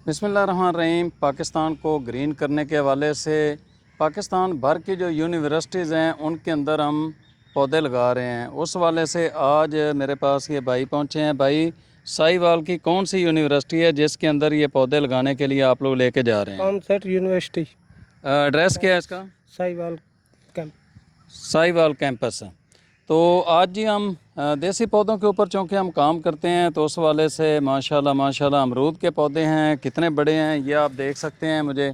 بسم اللہ الرحمن الرحیم۔ پاکستان کو گرین کرنے کے حوالے سے پاکستان بھر کی جو یونیورسٹیز ہیں ان کے اندر ہم پودے لگا رہے ہیں۔ اس حوالے سے آج میرے پاس یہ بھائی پہنچے ہیں۔ بھائی، سائی وال کی کون سی یونیورسٹی ہے جس کے اندر یہ پودے لگانے کے لیے آپ لوگ لے کے جا رہے ہیں؟ کانسرٹ یونیورسٹی، ایڈریس کیا ہے اس کا؟ سائی وال کیمپ۔ سائی وال کیمپس ہے۔ تو آج جی ہم دیسی پودوں کے اوپر چونکہ ہم کام کرتے ہیں تو اس حوالے سے ماشاءاللہ امرود کے پودے ہیں، کتنے بڑے ہیں یہ آپ دیکھ سکتے ہیں مجھے،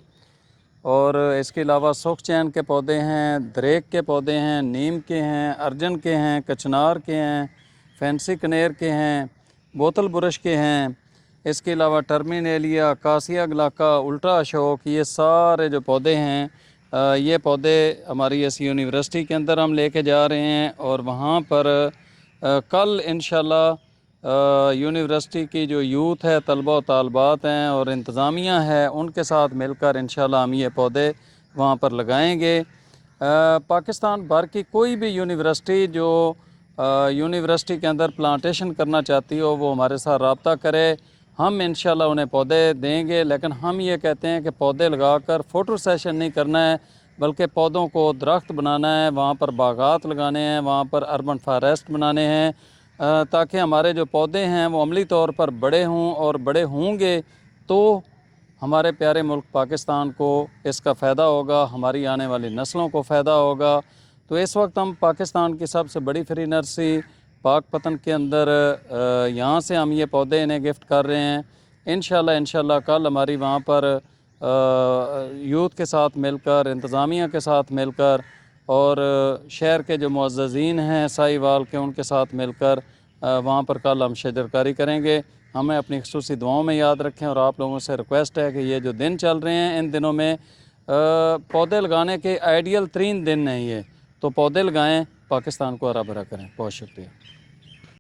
اور اس کے علاوہ سوکھ چین کے پودے ہیں، دریک کے پودے ہیں، نیم کے ہیں، ارجن کے ہیں، کچنار کے ہیں، فینسی کنیر کے ہیں، بوتل برش کے ہیں، اس کے علاوہ ٹرمینیلیا، کاسیا گلاکا، الٹرا اشوک، یہ سارے جو پودے ہیں یہ پودے ہماری اس یونیورسٹی کے اندر ہم لے کے جا رہے ہیں، اور وہاں پر کل انشاءاللہ یونیورسٹی کی جو یوتھ ہے، طلبہ و طالبات ہیں اور انتظامیہ ہے، ان کے ساتھ مل کر انشاءاللہ ہم یہ پودے وہاں پر لگائیں گے۔ پاکستان بھر کی کوئی بھی یونیورسٹی جو یونیورسٹی کے اندر پلانٹیشن کرنا چاہتی ہو وہ ہمارے ساتھ رابطہ کرے، ہم انشاءاللہ انہیں پودے دیں گے۔ لیکن ہم یہ کہتے ہیں کہ پودے لگا کر فوٹو سیشن نہیں کرنا ہے، بلکہ پودوں کو درخت بنانا ہے، وہاں پر باغات لگانے ہیں، وہاں پر اربن فارسٹ بنانے ہیں، تاکہ ہمارے جو پودے ہیں وہ عملی طور پر بڑے ہوں، اور بڑے ہوں گے تو ہمارے پیارے ملک پاکستان کو اس کا فائدہ ہوگا، ہماری آنے والی نسلوں کو فائدہ ہوگا۔ تو اس وقت ہم پاکستان کی سب سے بڑی فری نرسری پاک پتن کے اندر یہاں سے ہم یہ پودے انہیں گفٹ کر رہے ہیں۔ انشاءاللہ کل ہماری وہاں پر یوتھ کے ساتھ مل کر، انتظامیہ کے ساتھ مل کر، اور شہر کے جو معززین ہیں سائی وال کے، ان کے ساتھ مل کر وہاں پر کل ہم شجرکاری کریں گے۔ ہمیں اپنی خصوصی دعاؤں میں یاد رکھیں، اور آپ لوگوں سے ریکویسٹ ہے کہ یہ جو دن چل رہے ہیں ان دنوں میں پودے لگانے کے آئیڈیل ترین دن ہیں یہ، تو پودے لگائیں، پاکستان کو ہرا بھرا کریں۔ بہت شکریہ۔